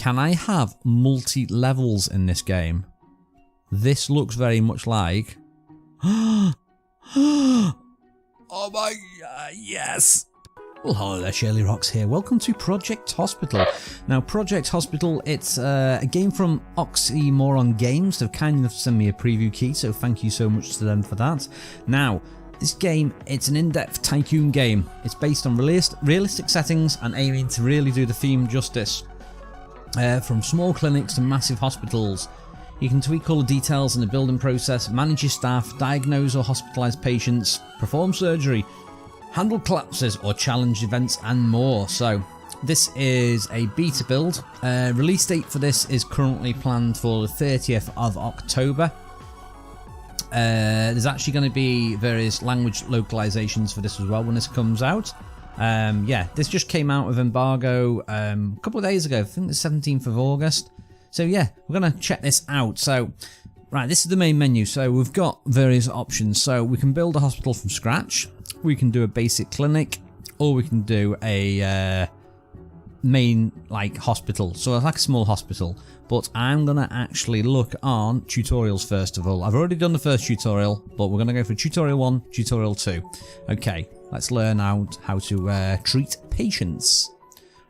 can I have multi-levels in this game? This looks very much like... Oh my god, yes! Well, hello there, shirlierox here. Welcome to Project Hospital. Now, Project Hospital, it's a game from Oxymoron Games. They've kind enough to send me a preview key, so thank you so much to them for that. Now, this game, it's an in-depth tycoon game. It's based on realistic settings and aiming to really do the theme justice. From small clinics to massive hospitals. You can tweak all the details in the building process, manage your staff, diagnose or hospitalise patients, perform surgery, handle collapses or challenge events and more. So this is a beta build. Release date for this is currently planned for the 30th of October. There's actually going to be various language localizations for this as well when this comes out. Yeah, this just came out of embargo a couple of days ago. I think the 17th of August. So yeah, we're going to check this out. So right, this is the main menu. So we've got various options. So we can build a hospital from scratch. We can do a basic clinic, or we can do a main like hospital, so like a small hospital. But I'm gonna actually look on tutorials first of all. I've already done the first tutorial, but we're gonna go for tutorial 1, tutorial 2. Okay, let's learn out how to treat patients.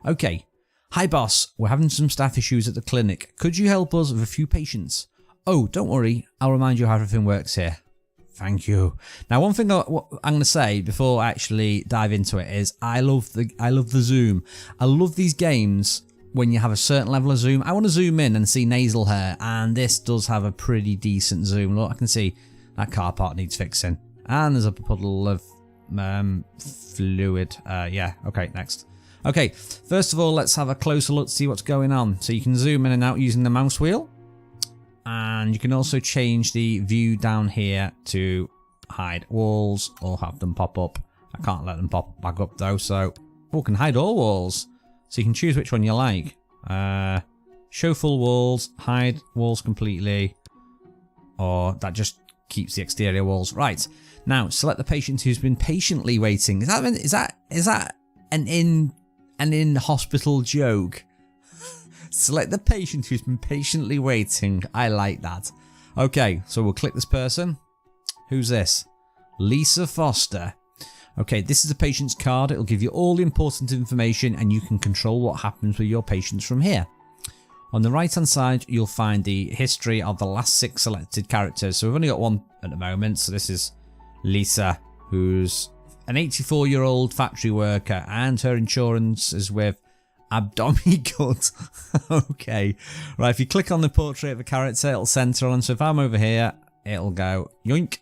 Okay, hi boss, we're having some staff issues at the clinic. Could you help us with a few patients? Oh, don't worry, I'll remind you how everything works here. Thank you. Now, one thing I'm going to say before I actually dive into it is I love the zoom. I love these games when you have a certain level of zoom. I want to zoom in and see nasal hair, and this does have a pretty decent zoom. Look, I can see that car part needs fixing, and there's a puddle of fluid. Yeah. Okay. Next. Okay. First of all, let's have a closer look to see what's going on. So you can zoom in and out using the mouse wheel. And you can also change the view down here to hide walls or have them pop up. I can't let them pop back up though, so we can hide all walls. So you can choose which one you like. Show full walls, hide walls completely, or that just keeps the exterior walls. Right, now select the patient who's been patiently waiting. Is that an in hospital joke? Select the patient who's been patiently waiting. I like that. Okay, so we'll click this person. Who's this? Lisa Foster. Okay, this is the patient's card. It'll give you all the important information and you can control what happens with your patients from here. On the right hand side, you'll find the history of the last 6 selected characters. So we've only got one at the moment. So this is Lisa, who's an 84-year-old factory worker, and her insurance is with Abdomigut. Okay, right, if you click on the portrait of a character, it'll center on. So if I'm over here, it'll go yoink.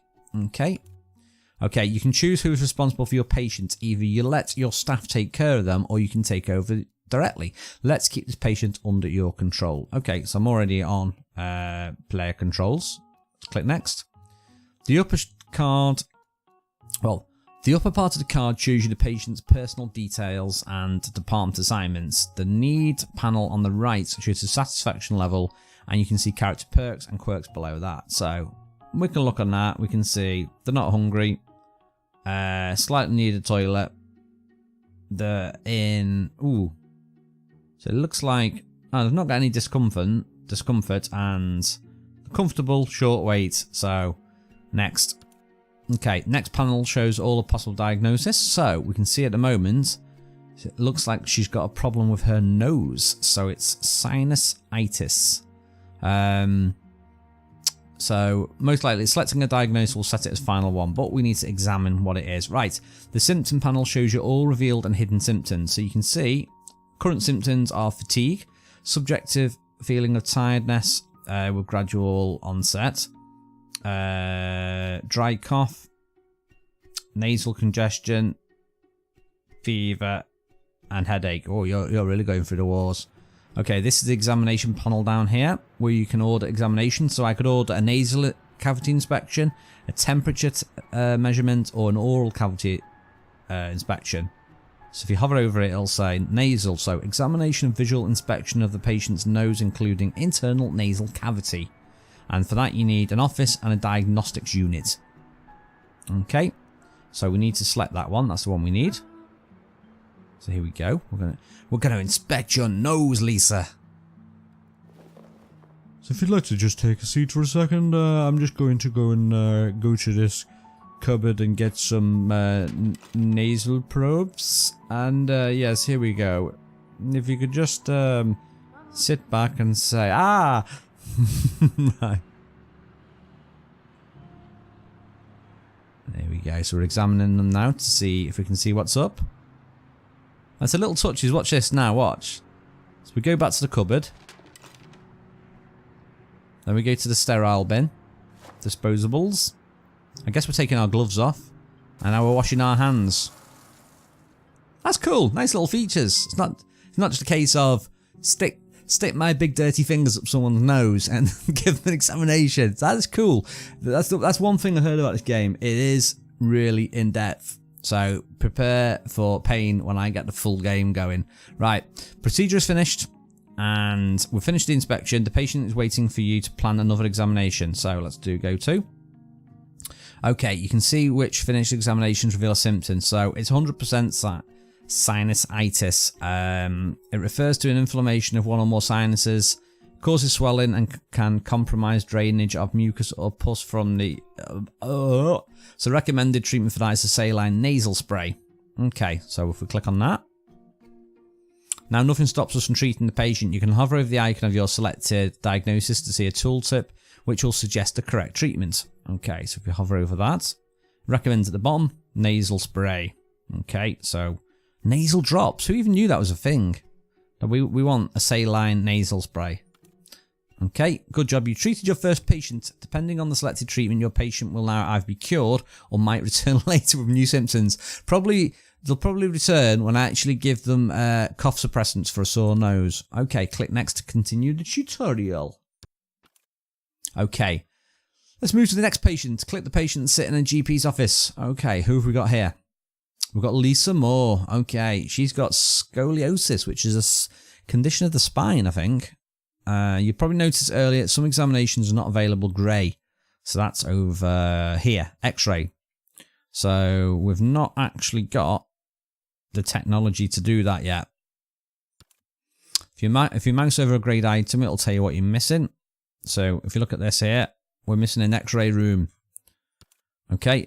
Okay, you can choose who's responsible for your patients. Either you let your staff take care of them, or you can take over directly. Let's keep this patient under your control. Okay, so I'm already on player controls. Let's click next. The upper card, well, the upper part of the card shows you the patient's personal details and department assignments. The need panel on the right shows the satisfaction level, and you can see character perks and quirks below that. So we can look on that. We can see they're not hungry, slightly need a toilet. They're in, ooh, so it looks like they've not got any discomfort, and comfortable, short wait. So next. Okay, next panel shows all the possible diagnosis. So we can see at the moment, it looks like she's got a problem with her nose. So it's sinusitis. So most likely selecting a diagnosis will set it as final one, but we need to examine what it is. Right, the symptom panel shows you all revealed and hidden symptoms. So you can see current symptoms are fatigue, subjective feeling of tiredness with gradual onset, dry cough, nasal congestion, fever, and headache. Oh, you're really going through the wars. Okay, this is the examination panel down here where you can order examination. So I could order a nasal cavity inspection, a temperature measurement, or an oral cavity inspection. So if you hover over it, it'll say nasal. So examination and visual inspection of the patient's nose, including internal nasal cavity. And for that, you need an office and a diagnostics unit. Okay, so we need to select that one. That's the one we need. So here we go. We're gonna inspect your nose, Lisa. So if you'd like to just take a seat for a second, I'm just going to go and go to this cupboard and get some nasal probes. And yes, here we go. If you could just sit back and say, ah! Right. There we go. So we're examining them now to see if we can see what's up. That's a little touches. Watch this now. Watch. So we go back to the cupboard. Then we go to the sterile bin. Disposables. I guess we're taking our gloves off. And now we're washing our hands. That's cool. Nice little features. It's not just a case of stick my big dirty fingers up someone's nose and give them an examination. That is cool. That's one thing I heard about this game. It is really in depth. So prepare for pain when I get the full game going. Right, procedure is finished, and we've finished the inspection. The patient is waiting for you to plan another examination. So let's do go to. Okay, you can see which finished examinations reveal symptoms. So it's 100% sinusitis. It refers to an inflammation of one or more sinuses, causes swelling and can compromise drainage of mucus or pus from the... So recommended treatment for that is a saline nasal spray. Okay, so if we click on that. Now nothing stops us from treating the patient. You can hover over the icon of your selected diagnosis to see a tooltip which will suggest the correct treatment. Okay, so if we hover over that, recommends at the bottom, nasal spray. Okay, so nasal drops. Who even knew that was a thing? We want a saline nasal spray. Okay, good job. You treated your first patient. Depending on the selected treatment, your patient will now either be cured or might return later with new symptoms. They'll probably return when I actually give them cough suppressants for a sore nose. Okay, click next to continue the tutorial. Okay, let's move to the next patient. Click the patient sit in a GP's office. Okay, who have we got here? We've got Lisa Moore. Okay, she's got scoliosis, which is a condition of the spine, I think. You probably noticed earlier some examinations are not available grey. So that's over here, X-ray. So we've not actually got the technology to do that yet. If you mouse over a greyed item, it'll tell you what you're missing. So if you look at this here, we're missing an X-ray room. Okay.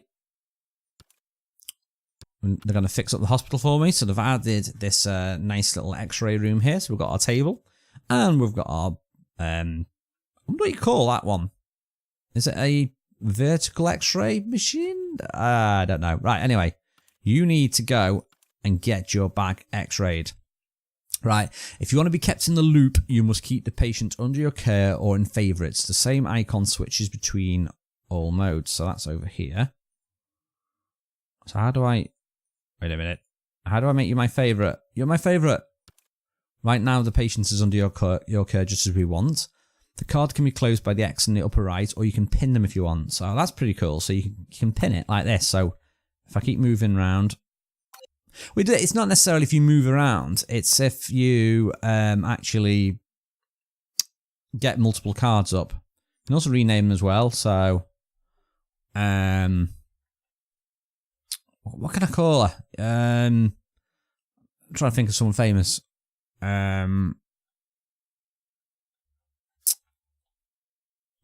They're going to fix up the hospital for me. So they've added this nice little X-ray room here. So we've got our table. And we've got our, what do you call that one? Is it a vertical X-ray machine? I don't know. Right, anyway, you need to go and get your back X-rayed. Right, if you want to be kept in the loop, you must keep the patient under your care or in favourites. The same icon switches between all modes. So that's over here. So how do I... Wait a minute. How do I make you my favourite? You're my favourite. Right now, the patient is under your care just as we want. The card can be closed by the X in the upper right, or you can pin them if you want. So that's pretty cool. So you can pin it like this. So if I keep moving around, it's not necessarily if you move around. It's if you actually get multiple cards up. You can also rename them as well. So what can I call her? I'm trying to think of someone famous.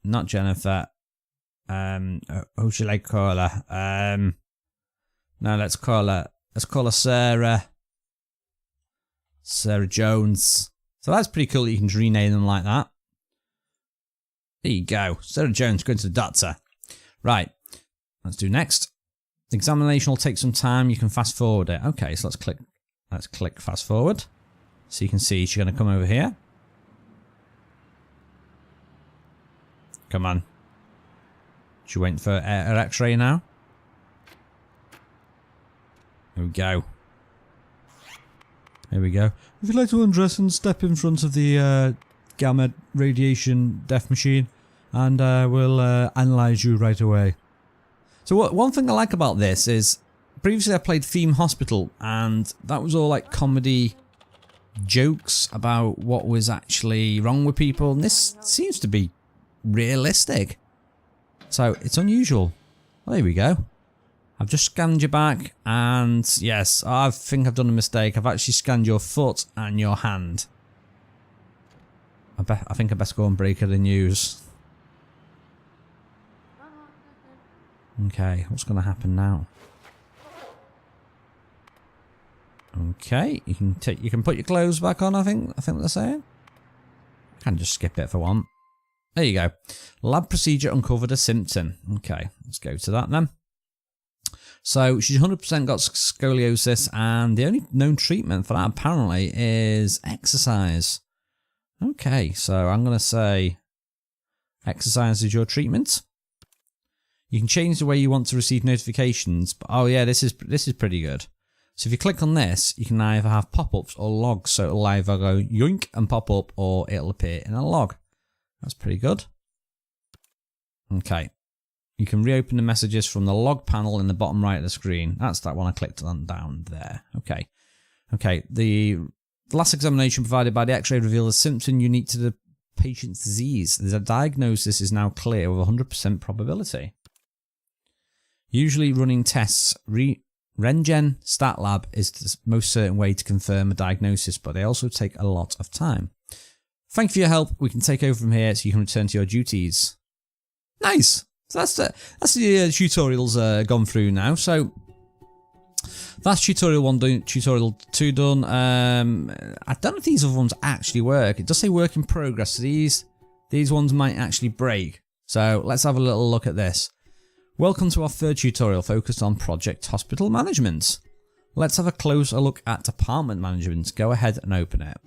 Not Jennifer. Who should I call her? No, let's call her Sarah. Sarah Jones. So that's pretty cool that you can rename them like that. There you go. Sarah Jones going to the doctor. Right. Let's do next. The examination will take some time. You can fast forward it. Okay, so let's click fast forward. So you can see she's going to come over here. Come on. She's waiting for her X-ray now. Here we go. Here we go. If you'd like to undress and step in front of the gamma radiation death machine, and we'll analyse you right away. So one thing I like about this is, previously I played Theme Hospital, and that was all like comedy jokes about what was actually wrong with people, and this seems to be realistic. So it's unusual. Well, there we go. I've just scanned your back, and yes, I think I've done a mistake. I've actually scanned your foot and your hand. I think I best go and break it in news. Okay, what's going to happen now? Okay, you can put your clothes back on. I think they're saying. I can just skip it if I want. There you go. Lab procedure uncovered a symptom. Okay, let's go to that then. So she's 100% got scoliosis, and the only known treatment for that apparently is exercise. Okay, so I'm going to say exercise is your treatment. You can change the way you want to receive notifications, but oh yeah, this is pretty good. So if you click on this, you can either have pop-ups or logs, so it'll either go yoink and pop up, or it'll appear in a log. That's pretty good. Okay. You can reopen the messages from the log panel in the bottom right of the screen. That's that one I clicked on down there. Okay. Okay. The last examination provided by the X-ray revealed a symptom unique to the patient's disease. The diagnosis is now clear with 100% probability. Usually running tests, Rengen Stat Lab is the most certain way to confirm a diagnosis, but they also take a lot of time. Thank you for your help. We can take over from here so you can return to your duties. Nice. So that's the tutorials gone through now. So that's tutorial 1 done, tutorial 2 done. I don't know if these other ones actually work. It does say work in progress. So these ones might actually break. So let's have a little look at this. Welcome to our third tutorial focused on project hospital management. Let's have a closer look at department management. Go ahead and open it.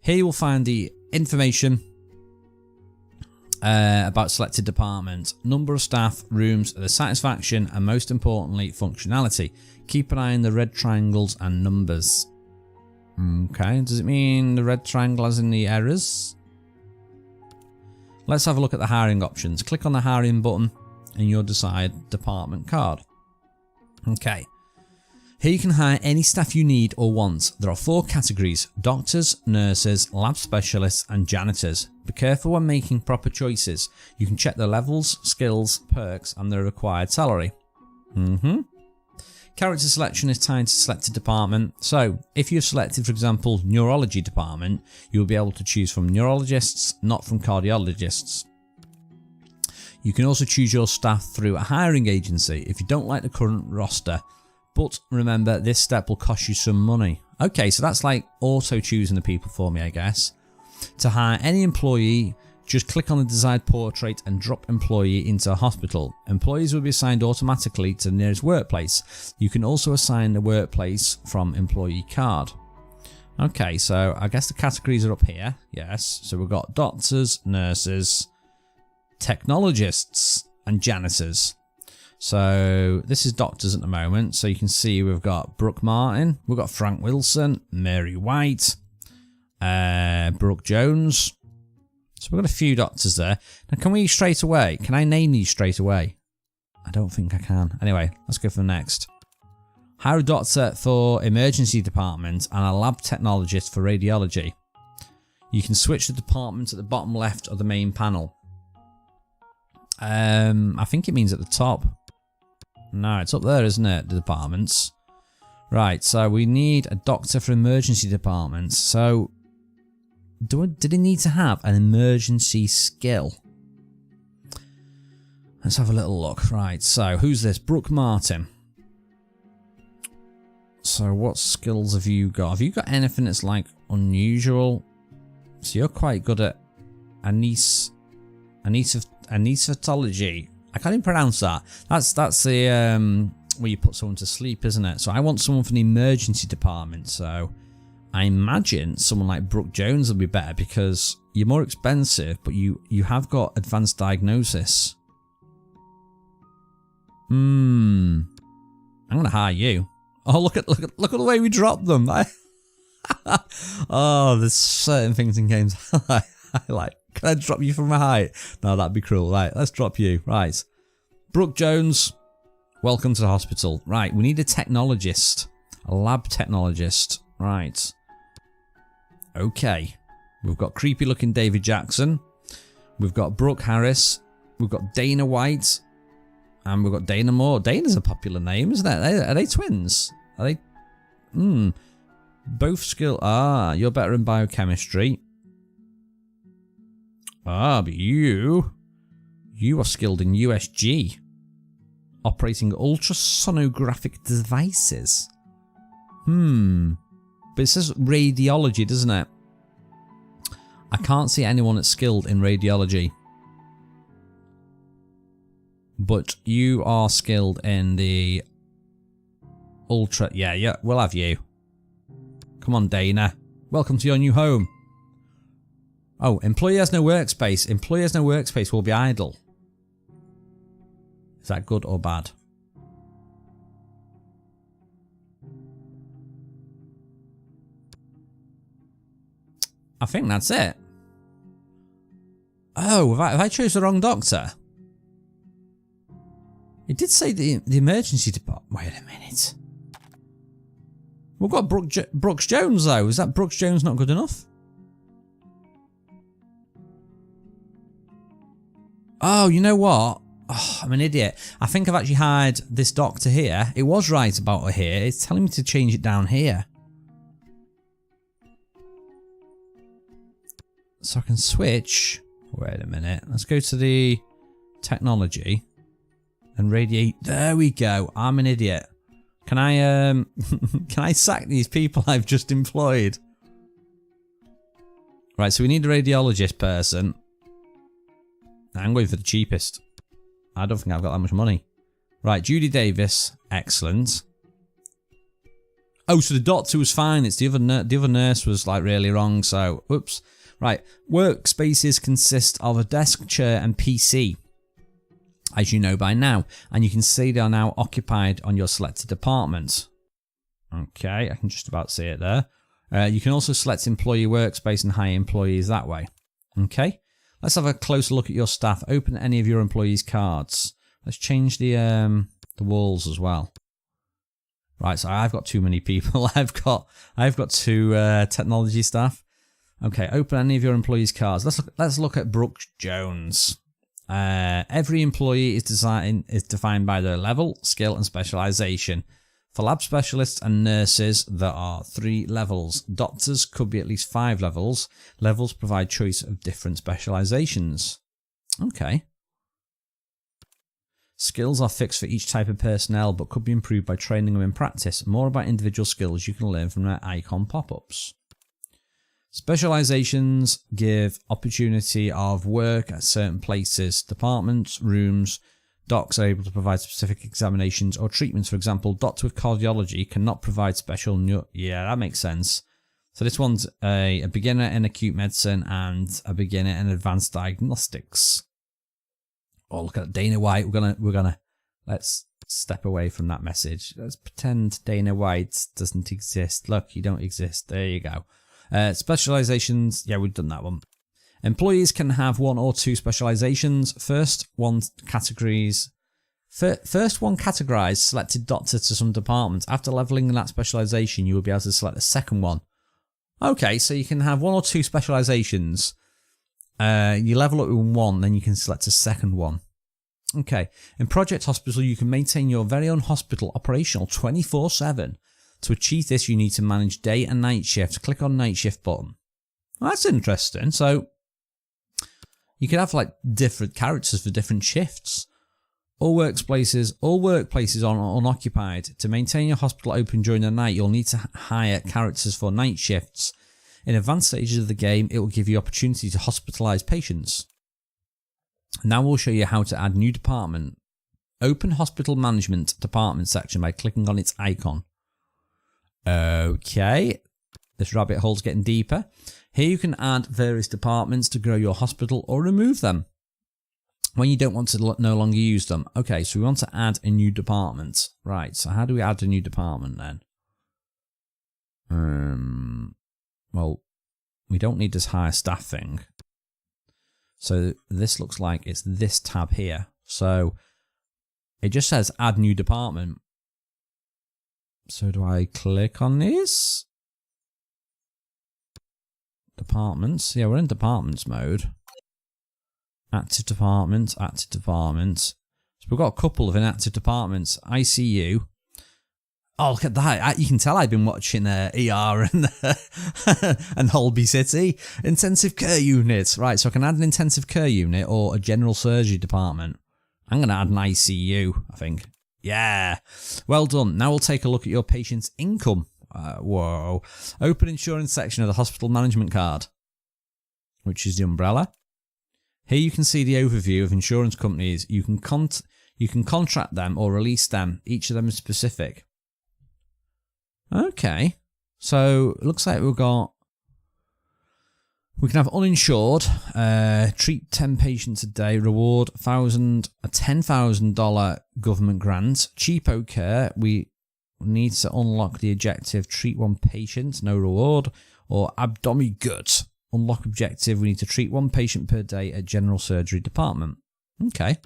Here you will find the information about selected department, number of staff, rooms, the satisfaction, and most importantly, functionality. Keep an eye on the red triangles and numbers. Okay, does it mean the red triangle as in the errors? Let's have a look at the hiring options. Click on the hiring button and you'll decide department card. Okay. Here you can hire any staff you need or want. There are 4 categories: doctors, nurses, lab specialists and janitors. Be careful when making proper choices. You can check the levels, skills, perks and the required salary. Character selection is tied to selected department. So if you've selected, for example, neurology department, you'll be able to choose from neurologists, not from cardiologists. You can also choose your staff through a hiring agency if you don't like the current roster. But remember, this step will cost you some money. Okay, so that's like auto choosing the people for me, I guess. To hire any employee, just click on the desired portrait and drop employee into a hospital. Employees will be assigned automatically to the nearest workplace. You can also assign the workplace from employee card. Okay, so I guess the categories are up here. Yes, so we've got doctors, nurses, technologists and janitors. So this is doctors at the moment. So you can see we've got Brooke Martin, we've got Frank Wilson, Mary White, Brooke Jones. So we've got a few doctors there. Now can I name these straight away? I don't think I can. Anyway, let's go for the next. Hire a doctor for emergency department and a lab technologist for radiology. You can switch the department at the bottom left of the main panel. I think it means at the top. No, it's up there, isn't it? The departments. Right, so we need a doctor for emergency departments. So, did he need to have an emergency skill? Let's have a little look. Right, so who's this? Brooke Martin. So what skills have you got? Have you got anything that's like unusual? So you're quite good at anesthesiology. I can't even pronounce that. That's the where you put someone to sleep, isn't it? So I want someone from the emergency department. So I imagine someone like Brooke Jones will be better because you're more expensive, but you have got advanced diagnosis. I'm gonna hire you. Oh, look at the way we dropped them. Oh, there's certain things in games I like. Can I drop you from a height? No, that'd be cruel. Right, let's drop you. Right. Brooke Jones, welcome to the hospital. Right, we need a technologist. A lab technologist. Right. Okay. We've got creepy looking David Jackson. We've got Brooke Harris. We've got Dana White. And we've got Dana Moore. Dana's a popular name, isn't it? Are they twins? Are they? Both skill. Ah, you're better in biochemistry. Ah, but you are skilled in USG. Operating ultrasonographic devices. But it says radiology, doesn't it? I can't see anyone that's skilled in radiology. But you are skilled in the ultra... Yeah, we'll have you. Come on, Dana. Welcome to your new home. Oh, employee has no workspace. Employee has no workspace will be idle. Is that good or bad? I think that's it. Oh, have I chose the wrong doctor? It did say the emergency department. Wait a minute. We've got Brooks Jones though. Is that Brooks Jones not good enough? Oh, you know what? Oh, I'm an idiot. I think I've actually hired this doctor here. It was right about her here. It's telling me to change it down here. So I can switch. Wait a minute. Let's go to the technology and radiate. There we go. I'm an idiot. Can I can I sack these people I've just employed? Right, so we need a radiologist person. I'm going for the cheapest. I don't think I've got that much money. Right, Judy Davis. Excellent. Oh, so the doctor was fine. It's the other nurse was like really wrong. So, whoops. Right, workspaces consist of a desk, chair, and PC, as you know by now, and you can see they are now occupied on your selected department. Okay, I can just about see it there. You can also select employee workspace and hire employees that way. Okay, let's have a closer look at your staff. Open any of your employees' cards. Let's change the walls as well. Right, so I've got too many people. I've got 2 technology staff. Okay, open any of your employees' cards. Let's look at Brooks Jones. Every employee is defined by their level, skill, and specialization. For lab specialists and nurses, there are 3 levels. Doctors could be at least 5 levels. Levels provide choice of different specializations. Okay. Skills are fixed for each type of personnel, but could be improved by training them in practice. More about individual skills you can learn from their icon pop-ups. Specializations give opportunity of work at certain places. Departments, rooms, docs are able to provide specific examinations or treatments. For example, doctor with cardiology cannot provide special... Yeah, that makes sense. So this one's a beginner in acute medicine and a beginner in advanced diagnostics. Oh, look at Dana White. We're gonna let's step away from that message. Let's pretend Dana White doesn't exist. Look, you don't exist. There you go. Specializations, yeah, we've done that one. Employees can have 1 or 2 specializations. First one categorized selected doctor to some department. After leveling that specialization, you will be able to select the second one. Okay, so you can have 1 or 2 specializations. You level up with 1, then you can select a second one. Okay, in Project Hospital, you can maintain your very own hospital operational 24/7. To achieve this, you need to manage day and night shifts. Click on night shift button. Well, that's interesting. So you could have like different characters for different shifts. All workplaces are unoccupied. To maintain your hospital open during the night, you'll need to hire characters for night shifts. In advanced stages of the game, it will give you opportunity to hospitalize patients. Now we'll show you how to add new department. Open Hospital Management Department section by clicking on its icon. Okay, this rabbit hole's getting deeper. Here you can add various departments to grow your hospital or remove them when you don't want to no longer use them. Okay, so we want to add a new department. Right, so how do we add a new department then? Well, we don't need this hire staff thing. So this looks like it's this tab here. So it just says add new department. So do I click on this? Departments. Yeah, we're in departments mode. Active department, active department. So we've got a couple of inactive departments. ICU. Oh, look at that. You can tell I've been watching ER and and Holby City. Intensive care unit. Right, so I can add an intensive care unit or a general surgery department. I'm going to add an ICU, I think. Yeah. Well done. Now we'll take a look at your patient's income. Whoa. Open insurance section of the hospital management card, which is the umbrella. Here you can see the overview of insurance companies. You can contract them or release them. Each of them is specific. Okay, so it looks like we can have uninsured, treat 10 patients a day, reward a $10,000 government grant. Cheapo care, we need to unlock the objective, treat 1 patient, no reward. Or abdomi gut, unlock objective, we need to treat 1 patient per day at general surgery department. Okay.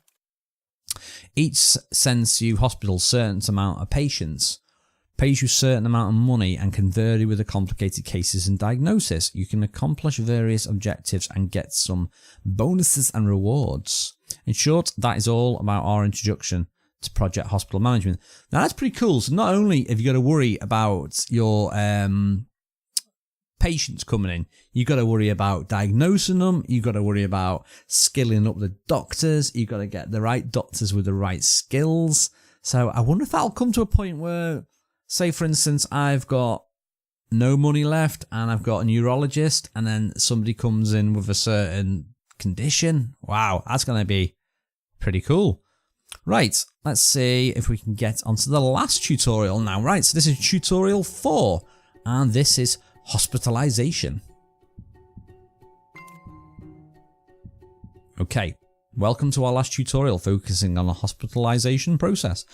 Each sends you hospitals certain amount of patients. Pays you a certain amount of money and can vary with the complicated cases and diagnosis. You can accomplish various objectives and get some bonuses and rewards. In short, that is all about our introduction to Project Hospital Management. Now that's pretty cool. So not only have you got to worry about your patients coming in, you've got to worry about diagnosing them, you've got to worry about skilling up the doctors, you've got to get the right doctors with the right skills. So I wonder if that'll come to a point where, say, for instance, I've got no money left and I've got a neurologist and then somebody comes in with a certain condition. Wow, that's going to be pretty cool. Right, let's see if we can get onto the last tutorial now. Right, so this is tutorial 4 and this is hospitalization. Okay, welcome to our last tutorial focusing on the hospitalization process.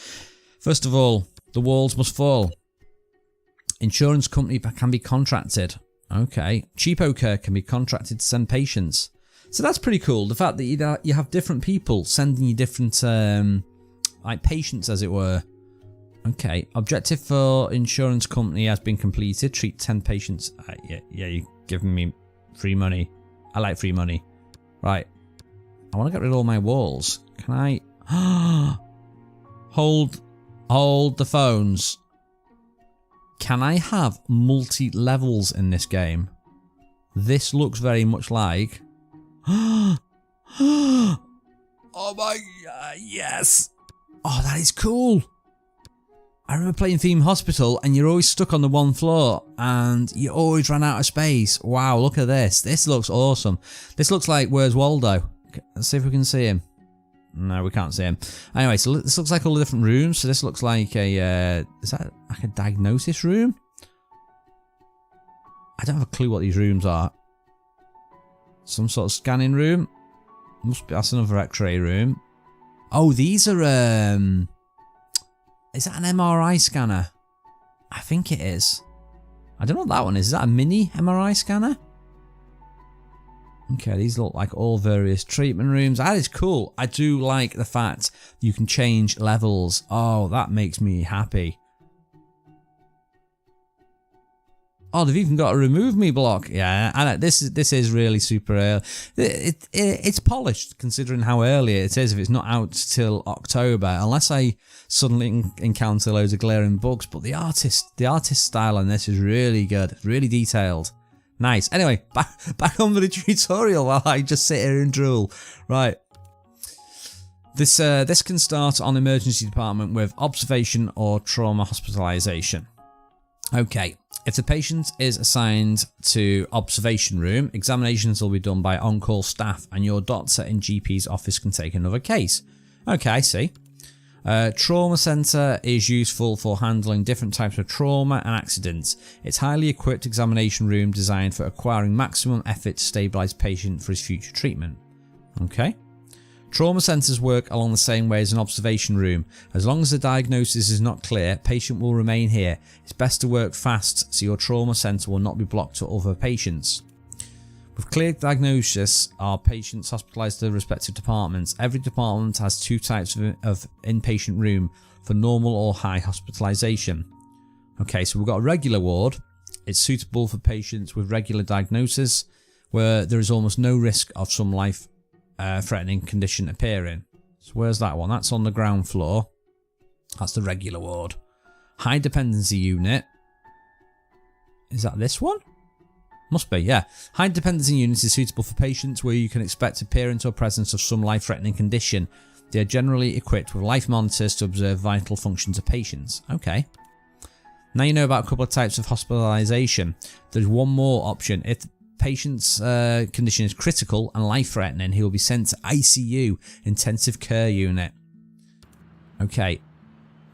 First of all, the walls must fall. Insurance company can be contracted. Okay. Cheapo care can be contracted to send patients. So that's pretty cool. The fact that you have different people sending you different like patients, as it were. Okay. Objective for insurance company has been completed. Treat 10 patients. Yeah, you're giving me free money. I like free money. Right. I want to get rid of all my walls. Can I? Hold the phones. Can I have multi-levels in this game? This looks very much like... Oh my god, yes! Oh, that is cool! I remember playing Theme Hospital and you're always stuck on the 1 floor and you always ran out of space. Wow, look at this. This looks awesome. This looks like Where's Waldo? Okay, let's see if we can see him. No, we can't see him. Anyway, so this looks like all the different rooms. So this looks like a, is that like a diagnosis room? I don't have a clue what these rooms are. Some sort of scanning room. Must be, that's another x-ray room. Oh, these are, is that an MRI scanner? I think it is. I don't know what that one is. Is that a mini MRI scanner? Okay, these look like all various treatment rooms. That is cool. I do like the fact you can change levels. Oh, that makes me happy. Oh, they've even got a remove me block. Yeah, I know, this is really super early. It's polished considering how early it is. If it's not out till October, unless I suddenly encounter loads of glaring bugs. But the artist style on this is really good. It's really detailed. Nice. Anyway, back on with the tutorial while I just sit here and drool. Right. This can start on emergency department with observation or trauma hospitalization. Okay. If the patient is assigned to observation room, examinations will be done by on-call staff and your doctor in GP's office can take another case. Okay, I see. Trauma Centre is useful for handling different types of trauma and accidents. It's a highly equipped examination room designed for acquiring maximum effort to stabilise patient for his future treatment. Okay. Trauma centres work along the same way as an observation room. As long as the diagnosis is not clear, patient will remain here. It's best to work fast so your trauma centre will not be blocked to other patients. With clear diagnosis, are patients hospitalised to their respective departments. Every department has 2 types of inpatient room for normal or high hospitalisation. Okay, so we've got a regular ward. It's suitable for patients with regular diagnosis where there is almost no risk of some life-threatening condition appearing. So where's that one? That's on the ground floor. That's the regular ward. High dependency unit. Is that this one? Must be, yeah. High dependency unit is suitable for patients where you can expect appearance or presence of some life-threatening condition. They are generally equipped with life monitors to observe vital functions of patients. Okay. Now you know about a couple of types of hospitalization. There's one more option. If the patient's condition is critical and life-threatening, he will be sent to ICU, intensive care unit. Okay.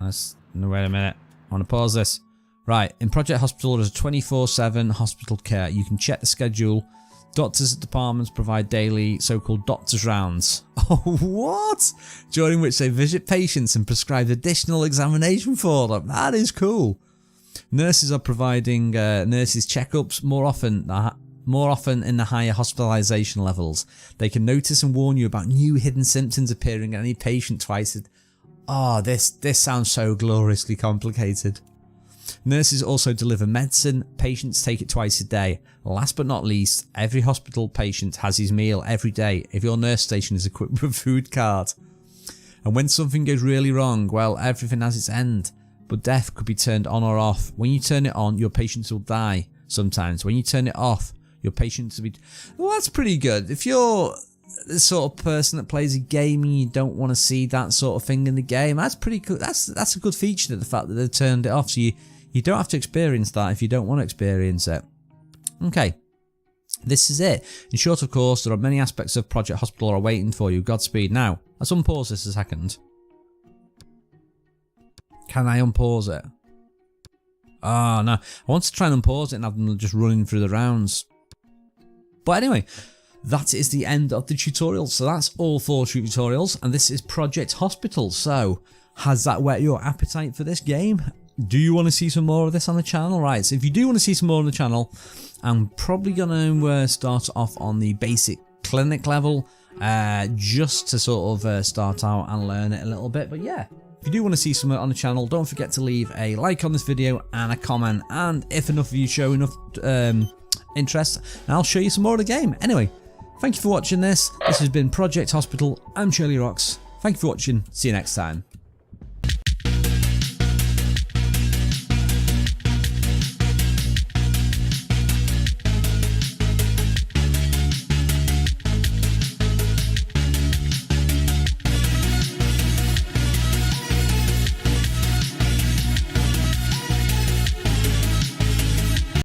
Wait a minute. I want to pause this. Right, in Project Hospital there's a 24/7 hospital care. You can check the schedule. Doctors at departments provide daily so-called doctor's rounds. Oh, what? During which they visit patients and prescribe additional examination for them. That is cool. Nurses are providing nurses checkups more often in the higher hospitalization levels. They can notice and warn you about new hidden symptoms appearing in any patient twice. Oh, this sounds so gloriously complicated. Nurses also deliver medicine. Patients take it twice a day. Last but not least, every hospital patient has his meal every day if your nurse station is equipped with a food cart. And when something goes really wrong, well, everything has its end. But death could be turned on or off. When you turn it on, your patients will die sometimes. When you turn it off, your patients will be... Well, that's pretty good. If you're the sort of person that plays a game and you don't want to see that sort of thing in the game, that's pretty cool. That's a good feature, the fact that they've turned it off. So you don't have to experience that if you don't want to experience it. Okay, this is it. In short, of course, there are many aspects of Project Hospital are waiting for you. Godspeed. Now, let's unpause this a second. Can I unpause it? Oh, no. I want to try and unpause it and have them just running through the rounds. But anyway, that is the end of the tutorial. So that's all 4 tutorials, and this is Project Hospital. So, has that whet your appetite for this game? Do you want to see some more of this on the channel? Right, so if you do want to see some more on the channel, I'm probably going to start off on the basic clinic level, just to sort of start out and learn it a little bit. But yeah, if you do want to see something on the channel, don't forget to leave a like on this video and a comment. And if enough of you show enough interest, I'll show you some more of the game. Anyway, thank you for watching this. This has been Project Hospital. I'm shirlierox. Thank you for watching. See you next time.